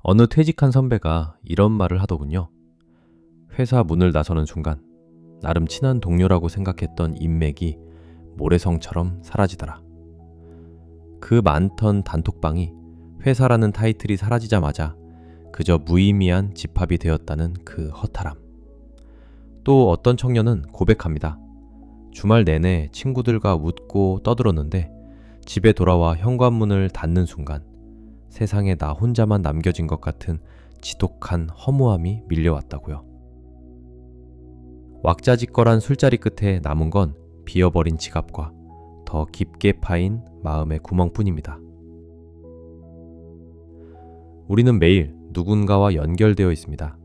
어느 퇴직한 선배가 이런 말을 하더군요. 회사 문을 나서는 순간 나름 친한 동료라고 생각했던 인맥이 모래성처럼 사라지더라. 그 많던 단톡방이 회사라는 타이틀이 사라지자마자 그저 무의미한 집합이 되었다는 그 허탈함. 또 어떤 청년은 고백합니다. 주말 내내 친구들과 웃고 떠들었는데 집에 돌아와 현관문을 닫는 순간 세상에 나 혼자만 남겨진 것 같은 지독한 허무함이 밀려왔다고요. 왁자지껄한 술자리 끝에 남은 건 비어버린 지갑과 더 깊게 파인 마음의 구멍뿐입니다. 우리는 매일 누군가와 연결되어 있습니다.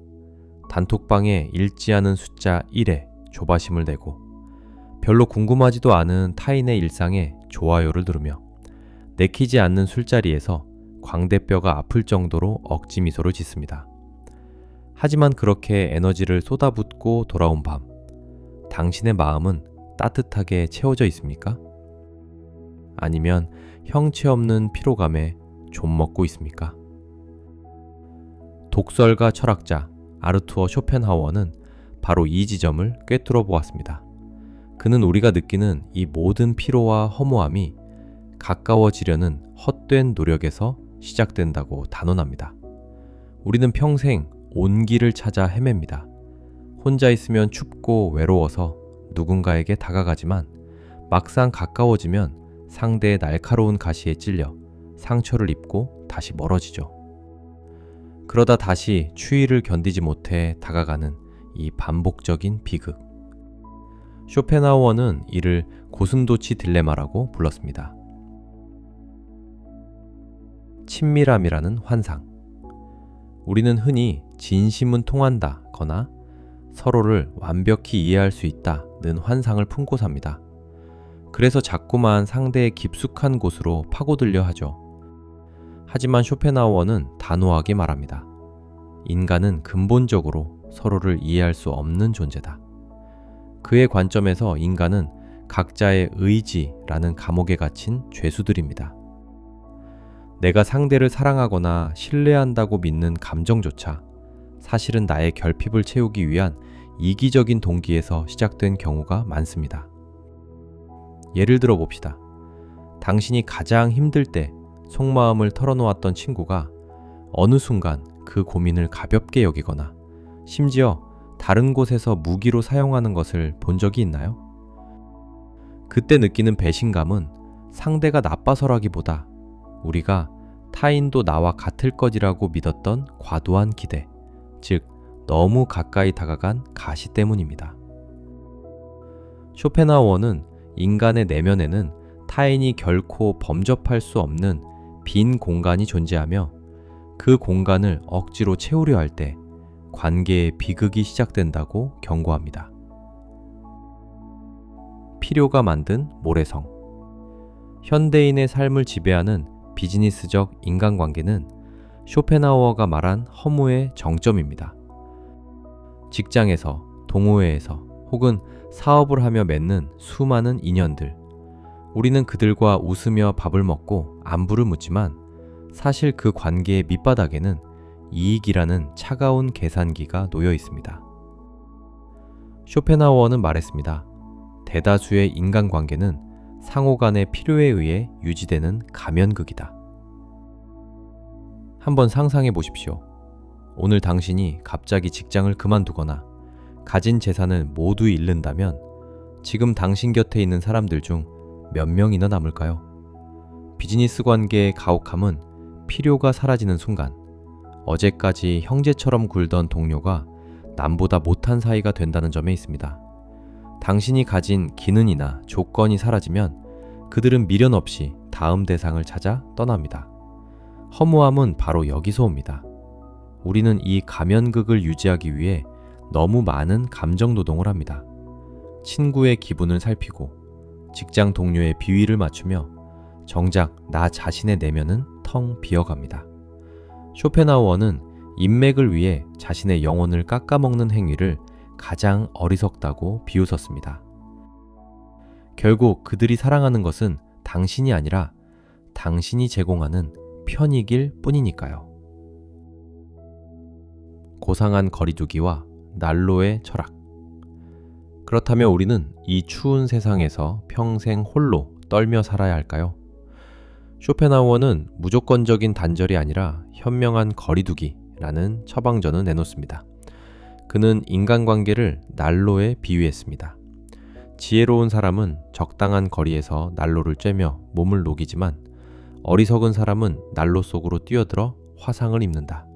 단톡방에 읽지 않은 숫자 1에 조바심을 내고 별로 궁금하지도 않은 타인의 일상에 좋아요를 누르며 내키지 않는 술자리에서 광대뼈가 아플 정도로 억지 미소를 짓습니다. 하지만 그렇게 에너지를 쏟아붓고 돌아온 밤, 당신의 마음은 따뜻하게 채워져 있습니까? 아니면 형체 없는 피로감에 좀먹고 있습니까? 독설가 철학자 아르투어 쇼펜하우어는 바로 이 지점을 꿰뚫어 보았습니다. 그는 우리가 느끼는 이 모든 피로와 허무함이 가까워지려는 헛된 노력에서 시작된다고 단언합니다. 우리는 평생 온기를 찾아 헤맵니다. 혼자 있으면 춥고 외로워서 누군가에게 다가가지만 막상 가까워지면 상대의 날카로운 가시에 찔려 상처를 입고 다시 멀어지죠. 그러다 다시 추위를 견디지 못해 다가가는 이 반복적인 비극. 쇼펜하우어는 이를 고슴도치 딜레마라고 불렀습니다. 친밀함이라는 환상. 우리는 흔히 진심은 통한다거나 서로를 완벽히 이해할 수 있다는 환상을 품고 삽니다. 그래서 자꾸만 상대의 깊숙한 곳으로 파고들려 하죠. 하지만 쇼펜하우어는 단호하게 말합니다. 인간은 근본적으로 서로를 이해할 수 없는 존재다. 그의 관점에서 인간은 각자의 의지라는 감옥에 갇힌 죄수들입니다. 내가 상대를 사랑하거나 신뢰한다고 믿는 감정조차 사실은 나의 결핍을 채우기 위한 이기적인 동기에서 시작된 경우가 많습니다. 예를 들어 봅시다. 당신이 가장 힘들 때 속마음을 털어놓았던 친구가 어느 순간 그 고민을 가볍게 여기거나 심지어 다른 곳에서 무기로 사용하는 것을 본 적이 있나요? 그때 느끼는 배신감은 상대가 나빠서라기보다 우리가 타인도 나와 같을 것이라고 믿었던 과도한 기대, 즉 너무 가까이 다가간 가시 때문입니다. 쇼펜하우어는 인간의 내면에는 타인이 결코 범접할 수 없는 빈 공간이 존재하며 그 공간을 억지로 채우려 할 때 관계의 비극이 시작된다고 경고합니다. 필요가 만든 모래성. 현대인의 삶을 지배하는 비즈니스적 인간관계는 쇼펜하우어가 말한 허무의 정점입니다. 직장에서, 동호회에서 혹은 사업을 하며 맺는 수많은 인연들. 우리는 그들과 웃으며 밥을 먹고 안부를 묻지만 사실 그 관계의 밑바닥에는 이익이라는 차가운 계산기가 놓여 있습니다. 쇼펜하우어는 말했습니다. 대다수의 인간관계는 상호 간의 필요에 의해 유지되는 가면극이다. 한번 상상해 보십시오. 오늘 당신이 갑자기 직장을 그만두거나 가진 재산을 모두 잃는다면 지금 당신 곁에 있는 사람들 중 몇 명이나 남을까요? 비즈니스 관계의 가혹함은 필요가 사라지는 순간 어제까지 형제처럼 굴던 동료가 남보다 못한 사이가 된다는 점에 있습니다. 당신이 가진 기능이나 조건이 사라지면 그들은 미련 없이 다음 대상을 찾아 떠납니다. 허무함은 바로 여기서 옵니다. 우리는 이 가면극을 유지하기 위해 너무 많은 감정 노동을 합니다. 친구의 기분을 살피고 직장 동료의 비위를 맞추며 정작 나 자신의 내면은 텅 비어갑니다. 쇼펜하우어는 인맥을 위해 자신의 영혼을 깎아먹는 행위를 가장 어리석다고 비웃었습니다. 결국 그들이 사랑하는 것은 당신이 아니라 당신이 제공하는 편익일 뿐이니까요. 고상한 거리두기와 난로의 철학. 그렇다면 우리는 이 추운 세상에서 평생 홀로 떨며 살아야 할까요? 쇼펜하우어는 무조건적인 단절이 아니라 현명한 거리두기라는 처방전을 내놓습니다. 그는 인간관계를 난로에 비유했습니다. 지혜로운 사람은 적당한 거리에서 난로를 쬐며 몸을 녹이지만 어리석은 사람은 난로 속으로 뛰어들어 화상을 입는다.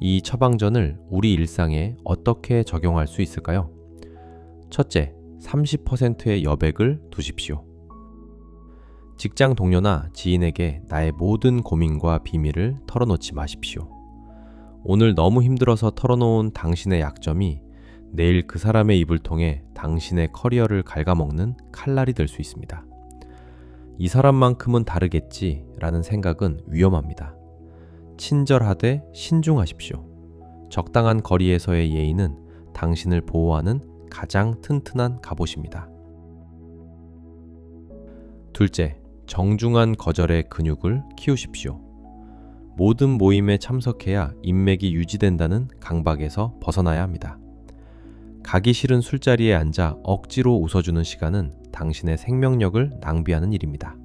이 처방전을 우리 일상에 어떻게 적용할 수 있을까요? 첫째, 30%의 여백을 두십시오. 직장 동료나 지인에게 나의 모든 고민과 비밀을 털어놓지 마십시오. 오늘 너무 힘들어서 털어놓은 당신의 약점이 내일 그 사람의 입을 통해 당신의 커리어를 갉아먹는 칼날이 될 수 있습니다. 이 사람만큼은 다르겠지 라는 생각은 위험합니다. 친절하되 신중하십시오. 적당한 거리에서의 예의는 당신을 보호하는 가장 튼튼한 갑옷입니다. 둘째, 정중한 거절의 근육을 키우십시오. 모든 모임에 참석해야 인맥이 유지된다는 강박에서 벗어나야 합니다. 가기 싫은 술자리에 앉아 억지로 웃어주는 시간은 당신의 생명력을 낭비하는 일입니다.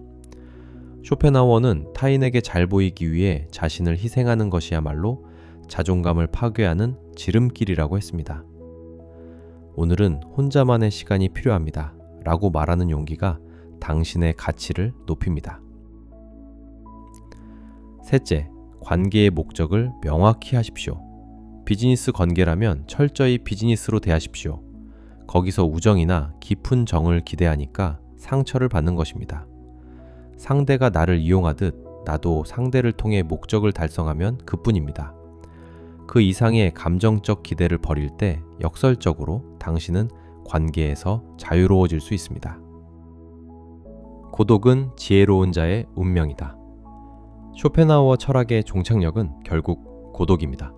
쇼펜하우어는 타인에게 잘 보이기 위해 자신을 희생하는 것이야말로 자존감을 파괴하는 지름길이라고 했습니다. 오늘은 혼자만의 시간이 필요합니다. 라고 말하는 용기가 당신의 가치를 높입니다. 셋째, 관계의 목적을 명확히 하십시오. 비즈니스 관계라면 철저히 비즈니스로 대하십시오. 거기서 우정이나 깊은 정을 기대하니까 상처를 받는 것입니다. 상대가 나를 이용하듯 나도 상대를 통해 목적을 달성하면 그뿐입니다. 그 이상의 감정적 기대를 버릴 때 역설적으로 당신은 관계에서 자유로워질 수 있습니다. 고독은 지혜로운 자의 운명이다. 쇼펜하우어 철학의 종착역은 결국 고독입니다.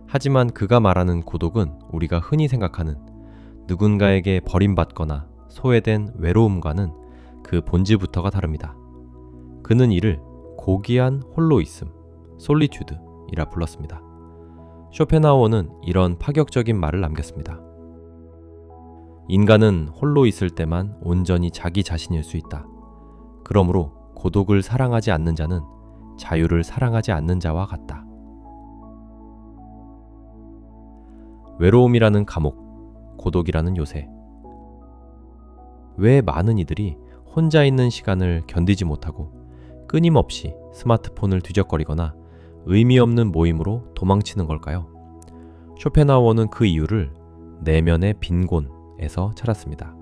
하지만 그가 말하는 고독은 우리가 흔히 생각하는 누군가에게 버림받거나 소외된 외로움과는 그 본질부터가 다릅니다. 그는 이를 고귀한 홀로있음, 솔리튜드이라 불렀습니다. 쇼펜하우어는 이런 파격적인 말을 남겼습니다. 인간은 홀로 있을 때만 온전히 자기 자신일 수 있다. 그러므로 고독을 사랑하지 않는 자는 자유를 사랑하지 않는 자와 같다. 외로움이라는 감옥, 고독이라는 요새. 왜 많은 이들이 혼자 있는 시간을 견디지 못하고 끊임없이 스마트폰을 뒤적거리거나 의미 없는 모임으로 도망치는 걸까요? 쇼펜하우어는 그 이유를 내면의 빈곤에서 찾았습니다.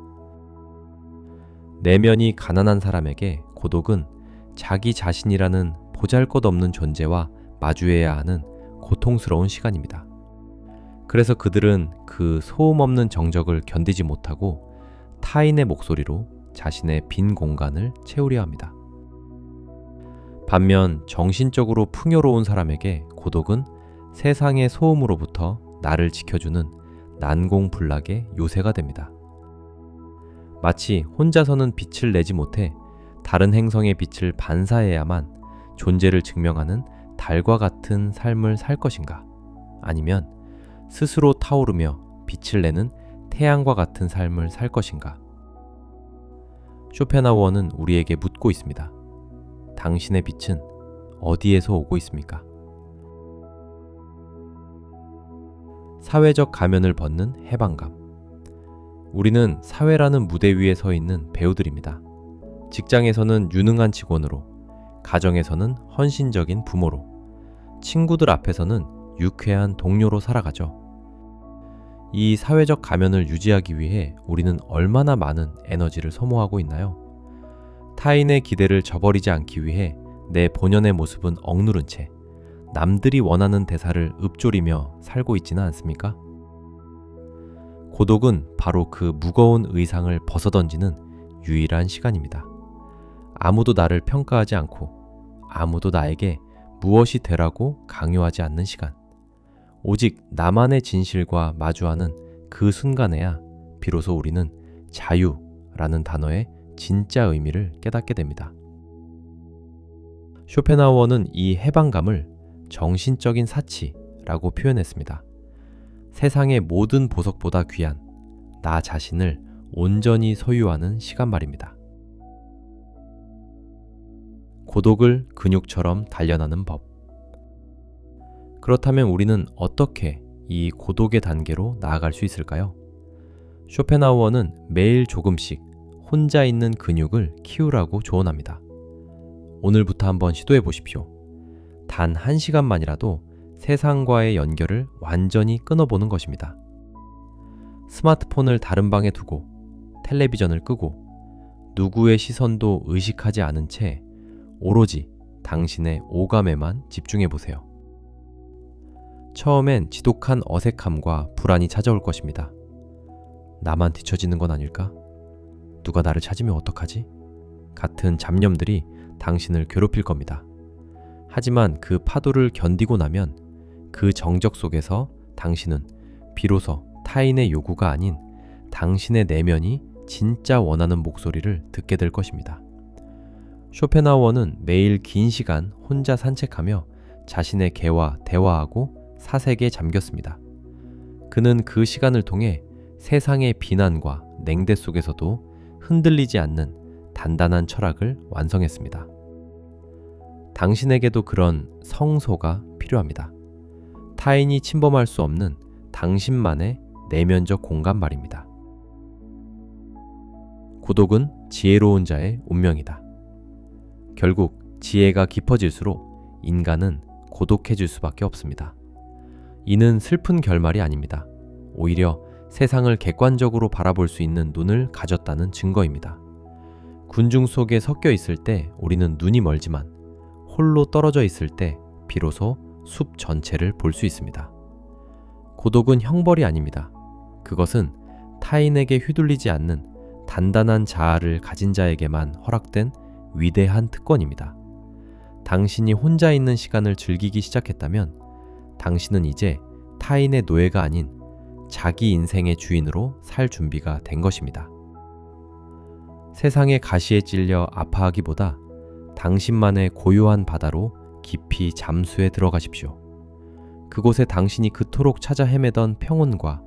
내면이 가난한 사람에게 고독은 자기 자신이라는 보잘것없는 존재와 마주해야 하는 고통스러운 시간입니다. 그래서 그들은 그 소음 없는 정적을 견디지 못하고 타인의 목소리로 자신의 빈 공간을 채우려 합니다. 반면 정신적으로 풍요로운 사람에게 고독은 세상의 소음으로부터 나를 지켜주는 난공불락의 요새가 됩니다. 마치 혼자서는 빛을 내지 못해 다른 행성의 빛을 반사해야만 존재를 증명하는 달과 같은 삶을 살 것인가? 아니면 스스로 타오르며 빛을 내는 태양과 같은 삶을 살 것인가? 쇼펜하우어는 우리에게 묻고 있습니다. 당신의 빛은 어디에서 오고 있습니까? 사회적 가면을 벗는 해방감. 우리는 사회라는 무대 위에 서 있는 배우들입니다. 직장에서는 유능한 직원으로, 가정에서는 헌신적인 부모로, 친구들 앞에서는 유쾌한 동료로 살아가죠. 이 사회적 가면을 유지하기 위해 우리는 얼마나 많은 에너지를 소모하고 있나요? 타인의 기대를 저버리지 않기 위해 내 본연의 모습은 억누른 채 남들이 원하는 대사를 읊조리며 살고 있지는 않습니까? 고독은 바로 그 무거운 의상을 벗어던지는 유일한 시간입니다. 아무도 나를 평가하지 않고 아무도 나에게 무엇이 되라고 강요하지 않는 시간. 오직 나만의 진실과 마주하는 그 순간에야 비로소 우리는 자유라는 단어의 진짜 의미를 깨닫게 됩니다. 쇼펜하우어는 이 해방감을 정신적인 사치라고 라고 표현했습니다. 세상의 모든 보석보다 귀한 나 자신을 온전히 소유하는 시간 말입니다. 고독을 근육처럼 단련하는 법. 그렇다면 우리는 어떻게 이 고독의 단계로 나아갈 수 있을까요? 쇼펜하우어는 매일 조금씩 혼자 있는 근육을 키우라고 조언합니다. 오늘부터 한번 시도해 보십시오. 단 1시간만이라도 세상과의 연결을 완전히 끊어보는 것입니다. 스마트폰을 다른 방에 두고 텔레비전을 끄고 누구의 시선도 의식하지 않은 채 오로지 당신의 오감에만 집중해 보세요. 처음엔 지독한 어색함과 불안이 찾아올 것입니다. 나만 뒤처지는 건 아닐까? 누가 나를 찾으면 어떡하지? 같은 잡념들이 당신을 괴롭힐 겁니다. 하지만 그 파도를 견디고 나면 그 정적 속에서 당신은 비로소 타인의 요구가 아닌 당신의 내면이 진짜 원하는 목소리를 듣게 될 것입니다. 쇼펜하우어는 매일 긴 시간 혼자 산책하며 자신의 개와 대화하고 사색에 잠겼습니다. 그는 그 시간을 통해 세상의 비난과 냉대 속에서도 흔들리지 않는 단단한 철학을 완성했습니다. 당신에게도 그런 성소가 필요합니다. 타인이 침범할 수 없는 당신만의 내면적 공간 말입니다. 고독은 지혜로운 자의 운명이다. 결국 지혜가 깊어질수록 인간은 고독해질 수밖에 없습니다. 이는 슬픈 결말이 아닙니다. 오히려 세상을 객관적으로 바라볼 수 있는 눈을 가졌다는 증거입니다. 군중 속에 섞여 있을 때 우리는 눈이 멀지만 홀로 떨어져 있을 때 비로소 숲 전체를 볼 수 있습니다. 고독은 형벌이 아닙니다. 그것은 타인에게 휘둘리지 않는 단단한 자아를 가진 자에게만 허락된 위대한 특권입니다. 당신이 혼자 있는 시간을 즐기기 시작했다면 당신은 이제 타인의 노예가 아닌 자기 인생의 주인으로 살 준비가 된 것입니다. 세상의 가시에 찔려 아파하기보다 당신만의 고요한 바다로 깊이 잠수해 들어가십시오. 그곳에 당신이 그토록 찾아 헤매던 평온과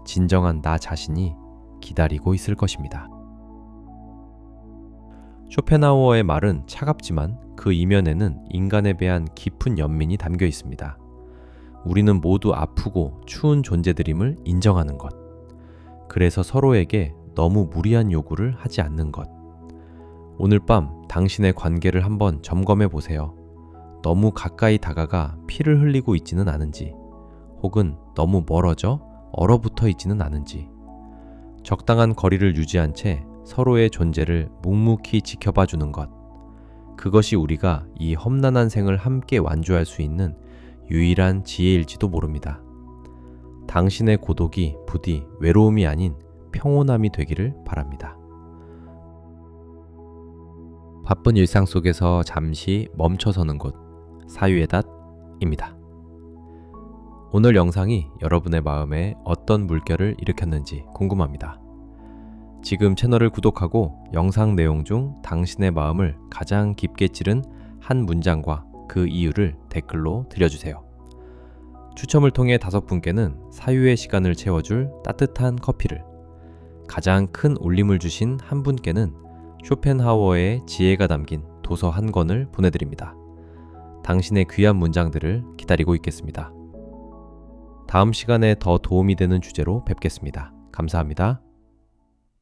진정한 나 자신이 기다리고 있을 것입니다. 쇼펜하우어의 말은 차갑지만 그 이면에는 인간에 대한 깊은 연민이 담겨 있습니다. 우리는 모두 아프고 추운 존재들임을 인정하는 것. 그래서 서로에게 너무 무리한 요구를 하지 않는 것. 오늘 밤 당신의 관계를 한번 점검해 보세요. 너무 가까이 다가가 피를 흘리고 있지는 않은지, 혹은 너무 멀어져 얼어붙어 있지는 않은지, 적당한 거리를 유지한 채 서로의 존재를 묵묵히 지켜봐 주는 것. 그것이 우리가 이 험난한 생을 함께 완주할 수 있는 유일한 지혜일지도 모릅니다. 당신의 고독이 부디 외로움이 아닌 평온함이 되기를 바랍니다. 바쁜 일상 속에서 잠시 멈춰서는 곳, 사유의 닷입니다. 오늘 영상이 여러분의 마음에 어떤 물결을 일으켰는지 궁금합니다. 지금 채널을 구독하고 영상 내용 중 당신의 마음을 가장 깊게 찌른 한 문장과 그 이유를 댓글로 들려주세요. 추첨을 통해 5분께는 사유의 시간을 채워줄 따뜻한 커피를, 가장 큰 울림을 주신 한 분께는 쇼펜하우어의 지혜가 담긴 도서 한 권을 보내드립니다. 당신의 귀한 문장들을 기다리고 있겠습니다. 다음 시간에 더 도움이 되는 주제로 뵙겠습니다. 감사합니다.